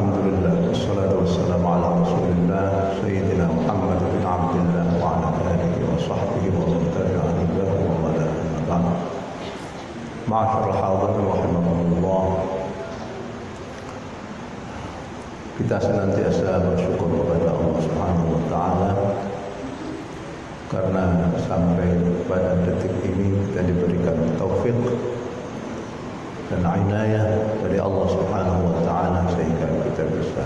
Alhamdulillah, wassalatu wassalamu ala rasulillah Sayyidina Muhammad bin Abdullah wa ala alihi wa sahbihi wa man tabi'ahu wa wala ba'd. Ma'asyiral hadirin rahimakumullah. Kita senantiasa bersyukur kepada Allah Subhanahu wa taala karena sampai pada detik ini kita diberikan taufik dan inayah dari Allah Subhanahu wa taala sehingga kita bisa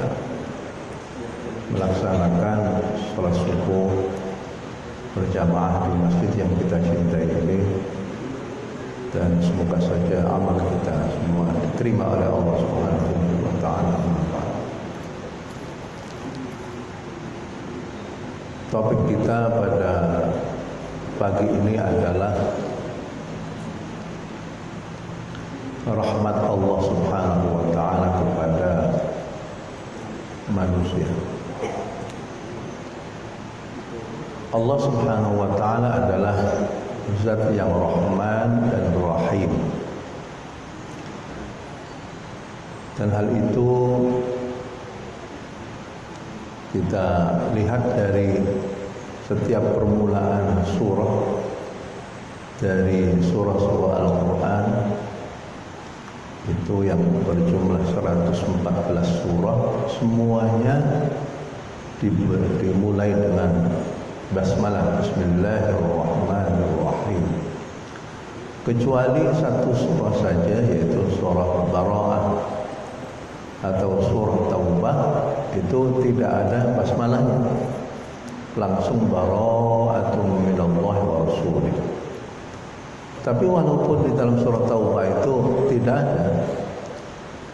melaksanakan salat subuh berjamaah di masjid yang kita cintai ini, dan semoga saja amal kita semua diterima oleh Allah Subhanahu wa taala. Topik kita pada pagi ini adalah rahmat Allah Subhanahu wa taala kepada manusia. Allah Subhanahu wa taala adalah zat yang Rahman dan Rahim. Dan hal itu kita lihat dari setiap permulaan surah dari surah-surah Al-Quran itu yang berjumlah 114 surah, semuanya dimulai dengan basmalah, Bismillahirrahmanirrahim, kecuali satu surah saja, yaitu surah Bara'ah atau surah Taubah, itu tidak ada basmalahnya, langsung bara'atun minallahi wa rasulih. Tapi walaupun di dalam surah Taubah itu tidak ada,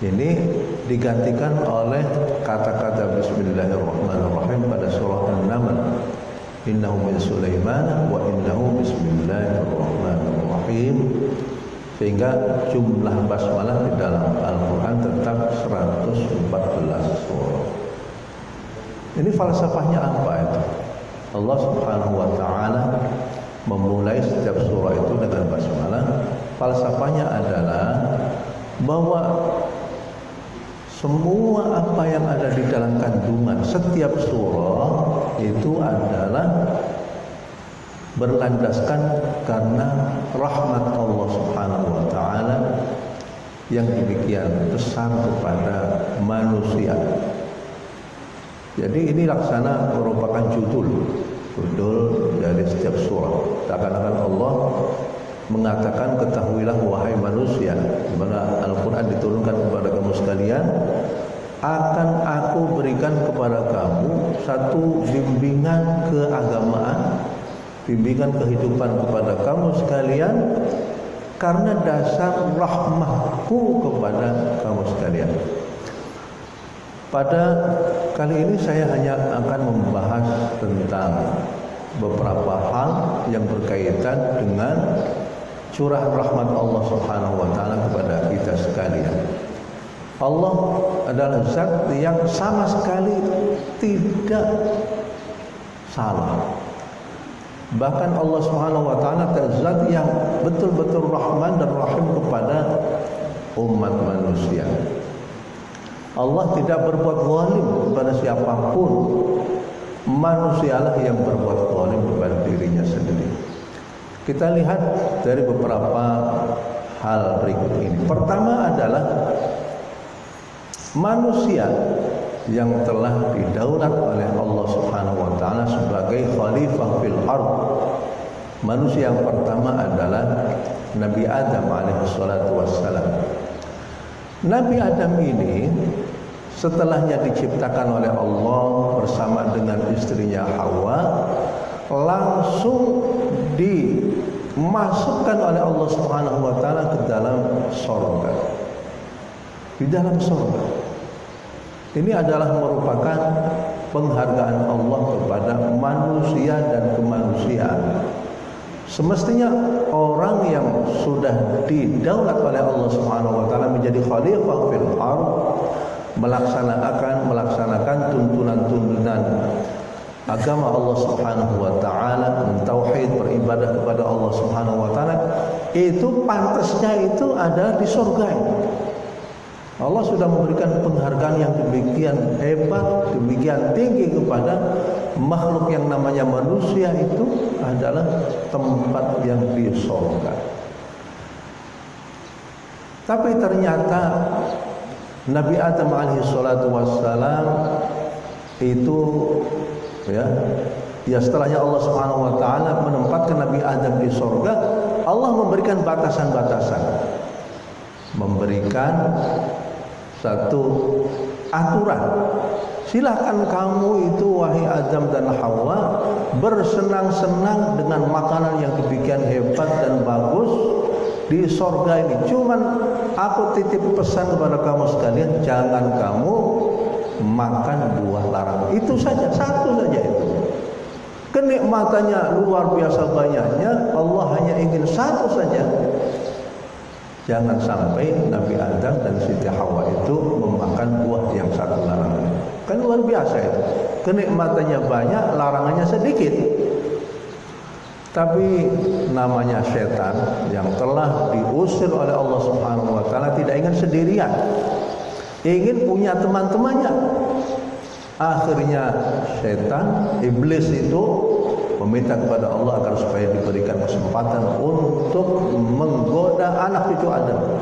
ini digantikan oleh kata-kata Bismillahirrahmanirrahim pada surah An-Naml, innahu min Sulaiman wa innahu bismillahirrahmanirrahim, sehingga jumlah basmalah di dalam Al-Quran tetap 114 surah. Ini falsafahnya apa itu? Allah Subhanahu wa taala memulai setiap surah itu dengan basmalah. Falsafahnya adalah bahwa semua apa yang ada di dalam kandungan setiap surah itu adalah berlandaskan karena rahmat Allah Subhanahu wa taala yang demikian besar kepada manusia. Jadi ini laksana merupakan judul dari setiap surah. Seakan-akan Allah mengatakan, ketahuilah wahai manusia, di mana Al-Quran diturunkan kepada kamu sekalian, akan aku berikan kepada kamu satu bimbingan keagamaan, bimbingan kehidupan kepada kamu sekalian, karena dasar rahmatku kepada kamu sekalian. Pada kali ini saya hanya akan membahas tentang beberapa hal yang berkaitan dengan curahan rahmat Allah Subhanahu wa taala kepada kita sekalian. Allah adalah zat yang sama sekali tidak salah. Bahkan Allah Subhanahu wa taala adalah zat yang betul-betul Rahman dan Rahim kepada umat manusia. Allah tidak berbuat zalim kepada siapapun. Manusialah yang berbuat zalim kepada dirinya sendiri. Kita lihat dari beberapa hal berikut ini. Pertama adalah manusia yang telah didaulat oleh Allah Subhanahu wa taala sebagai khalifah fil ardh. Manusia yang pertama adalah Nabi Adam alaihi salatu wassalam. Nabi Adam ini setelahnya diciptakan oleh Allah bersama dengan istrinya Hawa, langsung dimasukkan oleh Allah Subhanahu wa taala ke dalam surga. Di dalam surga. Ini adalah merupakan penghargaan Allah kepada manusia dan kemanusiaan. Semestinya orang yang sudah didaulat oleh Allah Subhanahu wa taala menjadi khalifah fil ardh, melaksanakan tuntunan-tuntunan agama Allah Subhanahu wa taala, mentauhid, beribadah kepada Allah Subhanahu wa taala, itu pantasnya itu ada di surga. Allah sudah memberikan penghargaan yang demikian hebat, demikian tinggi kepada makhluk yang namanya manusia. Itu adalah tempat yang di surga. Tapi ternyata Nabi Adam alaihi salatu wassalam itu ya setelahnya Allah Subhanahu wa taala menempatkan Nabi Adam di surga, Allah memberikan batasan-batasan, memberikan satu aturan. Silahkan kamu itu wahai Adam dan Hawa bersenang-senang dengan makanan yang demikian hebat dan bagus di surga ini. Cuman aku titip pesan kepada kamu sekalian, jangan kamu makan buah larangan. Itu saja, satu saja itu. Kenikmatannya luar biasa banyaknya, Allah hanya ingin satu saja. Jangan sampai Nabi Adam dan Siti Hawa itu memakan buah yang satu larangan. Kan luar biasa itu. Kenikmatannya banyak, larangannya sedikit. Tapi namanya setan yang telah diusir oleh Allah Subhanahu wa taala tidak ingin sendirian. Ingin punya teman-temannya. Akhirnya setan, iblis itu meminta kepada Allah agar supaya diberikan kesempatan untuk menggoda anak cucu Adam.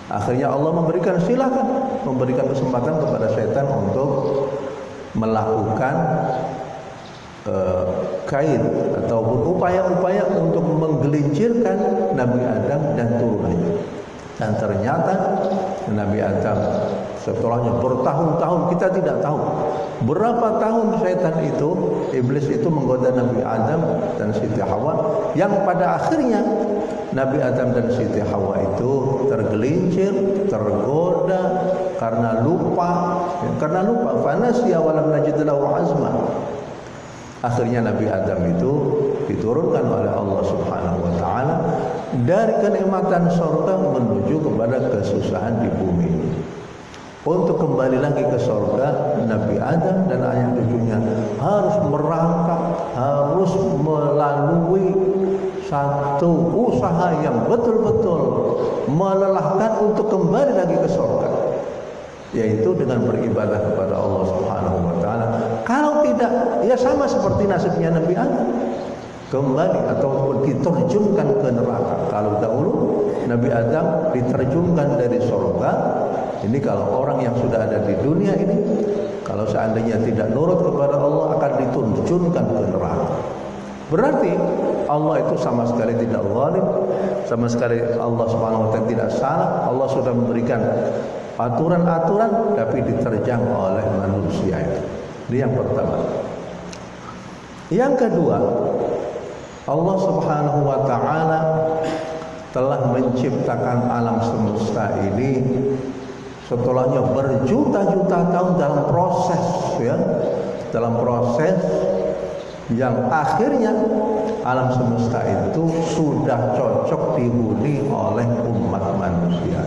Akhirnya Allah memberikan kesempatan kepada setan untuk melakukan kaid ataupun upaya-upaya untuk menggelincirkan Nabi Adam dan turunannya. Dan ternyata Nabi Adam setelahnya bertahun-tahun, kita tidak tahu berapa tahun setan itu, iblis itu menggoda Nabi Adam dan Siti Hawa, yang pada akhirnya Nabi Adam dan Siti Hawa itu tergelincir, tergoda karena lupa, fanasiya walam najid lahu azma. Akhirnya Nabi Adam itu diturunkan oleh Allah Subhanahu wa taala dari kenikmatan surga menuju kepada kesusahan di bumi. Untuk kembali lagi ke surga, Nabi Adam dan anak cucunya harus merangkak, harus melalui satu usaha yang betul-betul melelahkan untuk kembali lagi ke surga, yaitu dengan beribadah kepada Allah Subhanahu wa taala. Kalau tidak, ya sama seperti nasibnya Nabi Adam, kembali ataupun diterjunkan ke neraka. Kalau dahulu Nabi Adam diterjunkan dari surga, ini kalau orang yang sudah ada di dunia ini, kalau seandainya tidak nurut kepada Allah akan diterjunkan ke neraka. Berarti Allah itu sama sekali tidak zalim, sama sekali Allah Subhanahu wa taala tidak salah. Allah sudah memberikan aturan-aturan tapi diterjang oleh manusia itu. Ini yang pertama. Yang kedua, Allah Subhanahu wa taala telah menciptakan alam semesta ini setelahnya berjuta-juta tahun dalam proses yang akhirnya alam semesta itu sudah cocok dihuni oleh umat manusia.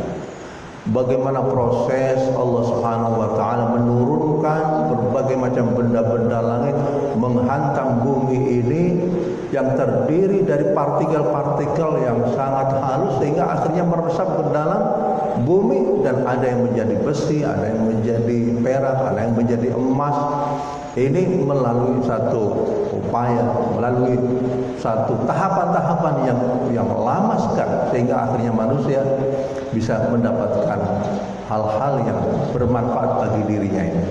Bagaimana proses Allah Subhanahu wa taala menurunkan berbagai macam benda-benda langit menghantam bumi ini yang terdiri dari partikel-partikel yang sangat halus sehingga akhirnya meresap ke dalam bumi, dan ada yang menjadi besi, ada yang menjadi perak, ada yang menjadi emas. Ini melalui satu upaya, melalui satu tahapan-tahapan yang lama sekali sehingga akhirnya manusia bisa mendapatkan hal-hal yang bermanfaat bagi dirinya ini.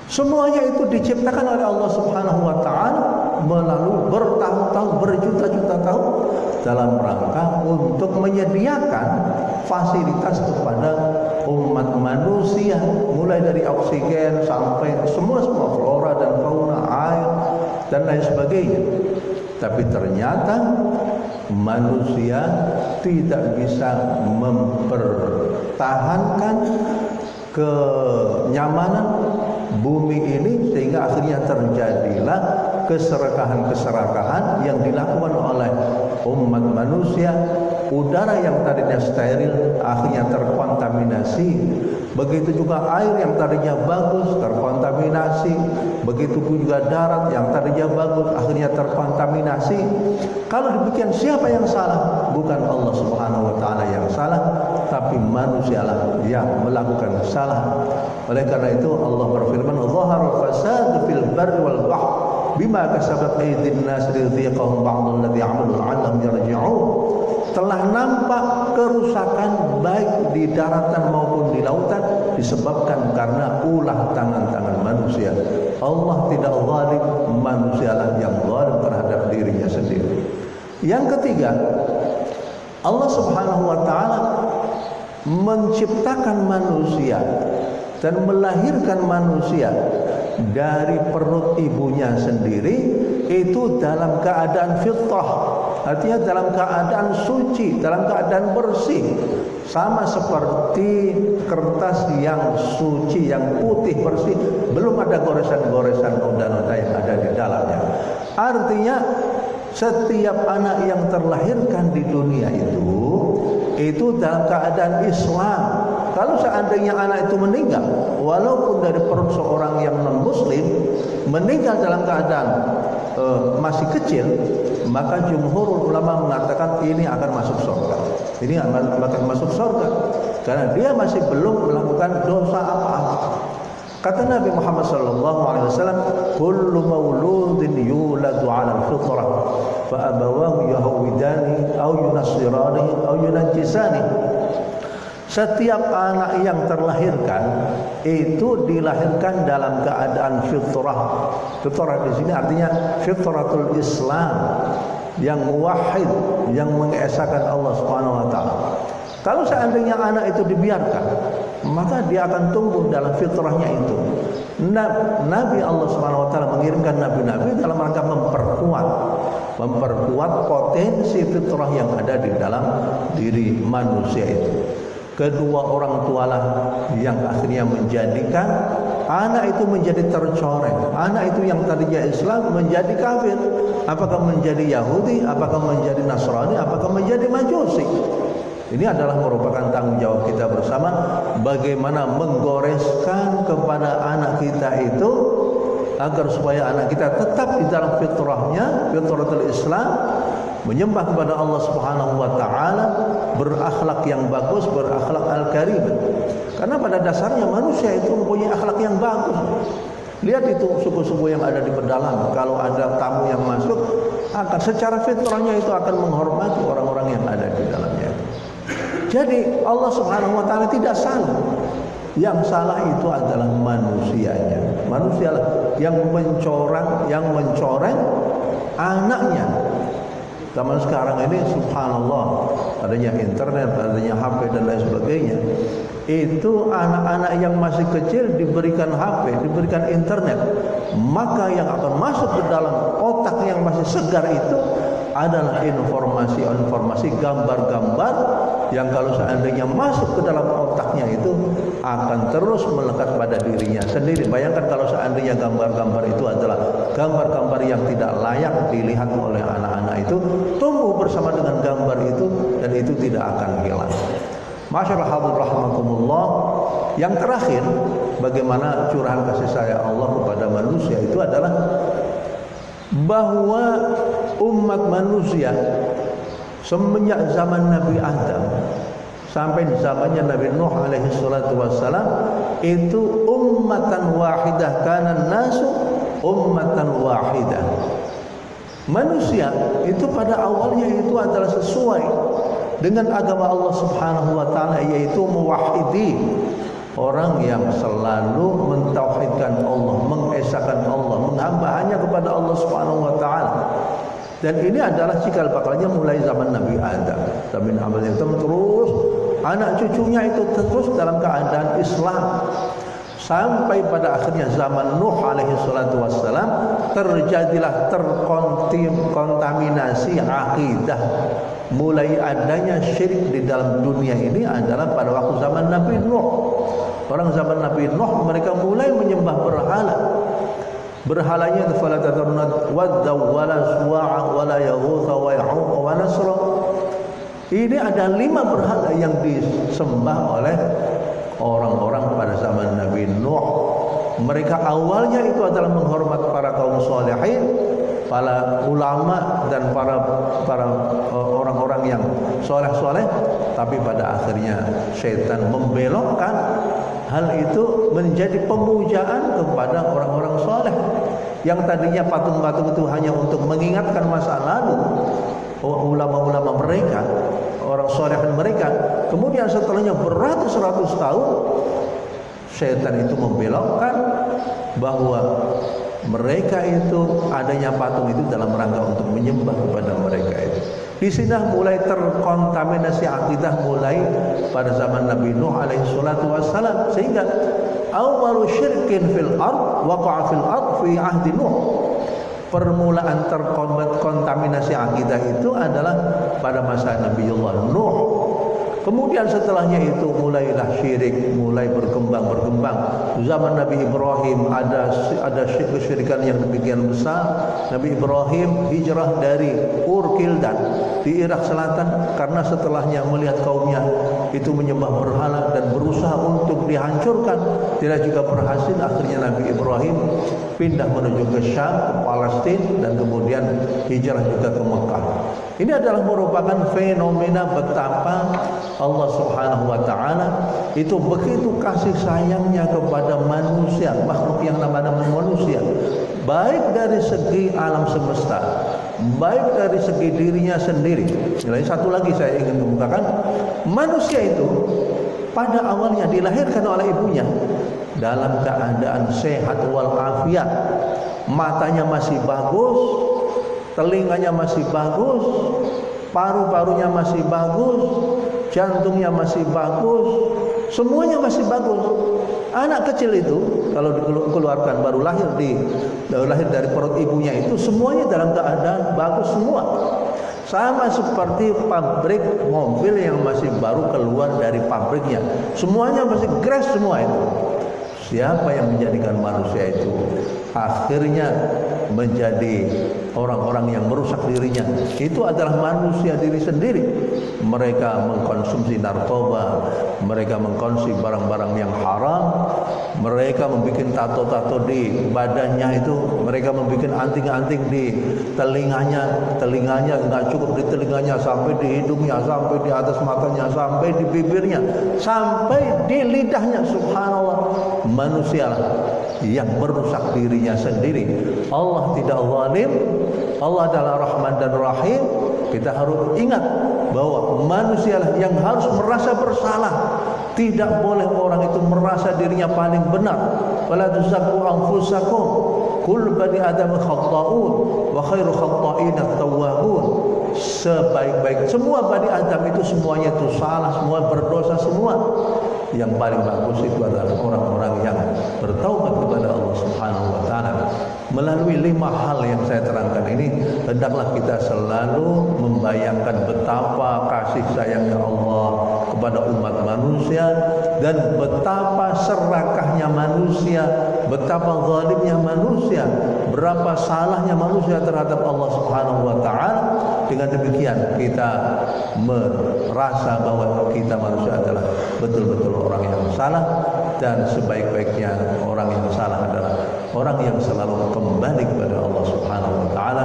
Semuanya itu diciptakan oleh Allah Subhanahu wa taala melalui bertahun-tahun, berjuta-juta tahun dalam rangka untuk menyediakan fasilitas kepada umat manusia, mulai dari oksigen sampai semua flora dan fauna, air dan lain sebagainya. Tapi ternyata manusia tidak bisa mempertahankan kenyamanan bumi ini sehingga akhirnya terjadilah keserakahan yang dilakukan oleh umat manusia. Udara yang tadinya steril akhirnya terkontaminasi. Begitu juga air yang tadinya bagus terkontaminasi. Begitu juga darat yang tadinya bagus akhirnya terkontaminasi. Kalau demikian siapa yang salah? Bukan Allah Subhanahu wa taala yang salah, tapi manusialah yang melakukan kesalahan. Oleh karena itu Allah berfirman, "Dhahara fasad fil barri wal bahr bima kasabat aydin nas liyudhiqahum ba'dal ladzi 'amalu 'allahum yarji'un." Telah nampak kerusakan baik di daratan maupun di lautan disebabkan karena ulah tangan-tangan manusia. Allah tidak zalim, manusialah yang zalim terhadap dirinya sendiri. Yang ketiga, Allah Subhanahu wa taala menciptakan manusia dan melahirkan manusia dari perut ibunya sendiri itu dalam keadaan fitrah, artinya dalam keadaan suci, dalam keadaan bersih, sama seperti kertas yang suci, yang putih bersih, belum ada goresan-goresan noda-noda yang ada di dalamnya. Artinya setiap anak yang terlahirkan di dunia itu dalam keadaan Islam. Kalau seandainya anak itu meninggal, walaupun dari perut seorang yang non-muslim, meninggal dalam keadaan masih kecil, maka jumhur ulama mengatakan ini akan masuk surga. Ini akan masuk surga karena dia masih belum melakukan dosa apa-apa. Kata Nabi Muhammad SAW, "Kullu mauludin yuladu 'ala al-fitrah, fa abawahu yahwidani aw yunassirani aw yunajjisani." Setiap anak yang terlahirkan itu dilahirkan dalam keadaan fitrah. Fitrah di sini artinya fitratul Islam, yang muwahhid, yang mengesahkan Allah Subhanahu wa taala. Kalau seandainya anak itu dibiarkan, maka dia akan tumbuh dalam fitrahnya itu. Nabi Allah Subhanahu wa taala mengirimkan nabi-nabi dalam rangka memperkuat potensi fitrah yang ada di dalam diri manusia itu. Kedua orang tualah yang akhirnya menjadikan anak itu menjadi tercoreng. Anak itu yang tadinya Islam menjadi kafir. Apakah menjadi Yahudi, apakah menjadi Nasrani, apakah menjadi Majusi. Ini adalah merupakan tanggung jawab kita bersama, bagaimana menggoreskan kepada anak kita itu agar supaya anak kita tetap di dalam fitrahnya, fitratul Islam, menyembah kepada Allah Subhanahu wa taala, berakhlak yang bagus, berakhlak al-karim. Karena pada dasarnya manusia itu mempunyai akhlak yang bagus. Lihat itu suku-suku yang ada di pedalaman, kalau ada tamu yang masuk, akan secara fitrahnya itu akan menghormati orang-orang yang ada di dalamnya. Jadi Allah Subhanahu wa taala tidak salah. Yang salah itu adalah manusianya. Manusialah yang mencoreng anaknya. Zaman sekarang ini subhanallah, adanya internet, adanya HP dan lain sebagainya. Itu anak-anak yang masih kecil diberikan HP, diberikan internet, maka yang akan masuk ke dalam otak yang masih segar itu adalah informasi-informasi, gambar-gambar yang kalau seandainya masuk ke dalam otaknya itu akan terus melekat pada dirinya sendiri. Bayangkan kalau seandainya gambar-gambar itu adalah gambar-gambar yang tidak layak dilihat oleh anak-anak itu, tumbuh bersama dengan gambar itu dan itu tidak akan hilang. Masyaallah hadirin rahimakumullah. Yang terakhir, bagaimana curahan kasih sayang Allah kepada manusia itu adalah bahwa umat manusia semenjak zaman Nabi Adam sampai zamannya Nabi Nuh alaihi salatu wassalam itu ummatan wahidah, kana nasu ummatan wahidah. Manusia itu pada awalnya itu adalah sesuai dengan agama Allah Subhanahu wa taala, yaitu muwahhidin, orang yang selalu mentauhidkan Allah, mengesahkan Allah, menghamba hanya kepada Allah Subhanahu wa taala. Dan ini adalah cikal bakalnya mulai zaman Nabi Adam. Nabi Adam terus anak cucunya itu terus dalam keadaan Islam. Sampai pada akhirnya zaman Nuh alaihi salatu wassalam terjadilah terkontaminasi akidah. Mulai adanya syirik di dalam dunia ini adalah pada waktu zaman Nabi Nuh. Orang zaman Nabi Nuh mereka mulai menyembah berhala. Berhalanya fala tadrunat wadda wala suwa'a wala yaghutha wa ya'uq wa nasra. Ini ada 5 berhala yang disembah oleh orang-orang pada zaman Nabi Nuh. Mereka awalnya itu adalah menghormat para kaum salihin, para ulama dan para orang-orang yang soleh-soleh, tapi pada akhirnya syaitan membelokkan hal itu menjadi pemujaan kepada orang-orang soleh yang tadinya patung-patung itu hanya untuk mengingatkan masa lalu ulama-ulama mereka, orang solehan mereka. Kemudian setelahnya beratus-ratus tahun syaitan itu membelokkan bahwa mereka itu adanya patung itu dalam rangka untuk menyembah kepada mereka itu. Di sini mulai terkontaminasi akidah mulai pada zaman Nabi Nuh alaihi salatu wassalam, sehingga awwalu syirkin fil ard waqa'a fil ard fi ahdi Nuh. Permulaan terkontaminasi akidah itu adalah pada masa Nabiullah Nuh. Kemudian setelahnya itu mulailah syirik, mulai berkembang. Zaman Nabi Ibrahim ada kesyirikan yang demikian besar. Nabi Ibrahim hijrah dari Ur Kildan di Irak Selatan karena setelahnya melihat kaumnya itu menyembah berhala dan berusaha untuk dihancurkan, tidak juga berhasil. Akhirnya Nabi Ibrahim pindah menuju ke Syam, ke Palestina, dan kemudian hijrah juga ke Mekah. Ini adalah merupakan fenomena betapa Allah Subhanahu wa taala itu begitu kasih sayangnya kepada manusia, makhluk yang namanya manusia, baik dari segi alam semesta, baik dari segi dirinya sendiri. Lain satu lagi saya ingin mengungkapkan, manusia itu pada awalnya dilahirkan oleh ibunya dalam keadaan sehat walafiat, matanya masih bagus, telinganya masih bagus, paru-parunya masih bagus, jantungnya masih bagus, semuanya masih bagus. Anak kecil itu kalau dikeluarkan baru lahir dari perut ibunya itu semuanya dalam keadaan bagus semua. Sama seperti pabrik mobil yang masih baru keluar dari pabriknya, semuanya masih fresh semua itu. Siapa yang menjadikan manusia itu akhirnya menjadi orang-orang yang merusak dirinya? Itu adalah manusia diri sendiri. Mereka mengkonsumsi narkoba, mereka mengkonsumsi barang-barang yang haram, mereka membuat tato-tato di badannya itu, mereka membuat anting-anting di telinganya enggak cukup di telinganya, sampai di hidungnya, sampai di atas matanya, sampai di bibirnya, sampai di lidahnya. Subhanallah, manusia yang merusak dirinya sendiri. Allah tidak zalim, Allah adalah Rahman dan Rahim. Kita harus ingat bahwa manusialah yang harus merasa bersalah. Tidak boleh orang itu merasa dirinya paling benar. Wala tuzakku anfusakum, kullu bani adam khata'un wa khairu khata'in at-tawwabun. Sebaik-baik semua bani Adam itu semuanya itu salah, semua berdosa semua. Yang paling bagus itu adalah orang-orang yang bertaubat kepada Allah Subhanahu wa taala. Melalui 5 hal yang saya terangkan ini, hendaklah kita selalu membayangkan betapa kasih sayangnya Allah kepada umat manusia dan betapa serakahnya manusia, betapa zalimnya manusia, berapa salahnya manusia terhadap Allah Subhanahu wa taala. Dengan demikian kita merasa bahwa kita manusia adalah betul-betul orang yang salah, dan sebaik-baiknya orang yang salah adalah orang yang selalu kembali kepada Allah Subhanahu wa taala.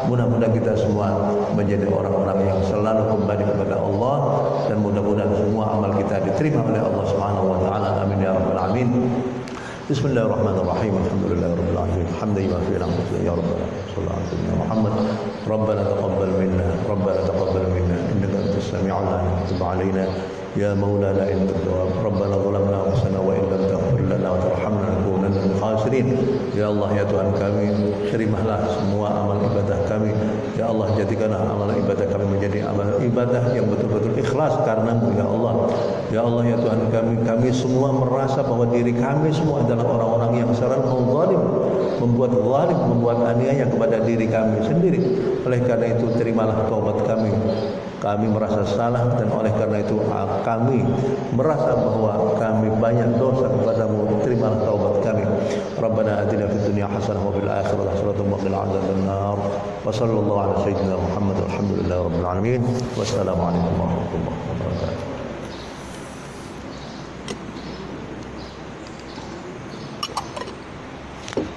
Mudah-mudahan kita semua menjadi orang-orang yang selalu kembali kepada Allah, dan mudah-mudahan semua amal kita diterima oleh Allah Subhanahu wa taala. Amin ya rabbal alamin. Bismillahirrahmanirrahim. Alhamdulillahirabbil alamin. Hamdan wa fi'lan ya rabbal alamin. Sallallahu alaihi wasallam Muhammad. Rabbana taqabbal minna, Rabbana taqabbal minna innaka antas sami'ul alim. Tub 'alaina ya maulana innaka tawwab. Rabbana zalamna anfusana wa in lam taghfir lana wa tarhamna lanakunanna minal khasirin. Ya Allah, ya Tuhan kami, terimahlah semua amal ibadah kami. Ya Allah, jadikanlah amal ibadah kami menjadi amal ibadah yang betul-betul ikhlas karena-Mu ya Allah. Ya Allah, ya Tuhan kami semua merasa bahwa diri kami semua adalah orang-orang yang selalu zalim, membuat aniaya kepada diri kami sendiri. Oleh karena itu terimalah taubat kami. Kami merasa salah, dan oleh karena itu kami merasa bahwa kami banyak dosa kepada-Mu. Terimalah taubat kami. Rabbana atina fid dunya hasanah wa fil akhirati hasanah wa qina adzabannar. Wa sallallahu ala sayyidina Muhammad walhamdulillahi rabbil alamin. Wassalamu alaikum warahmatullahi wabarakatuh.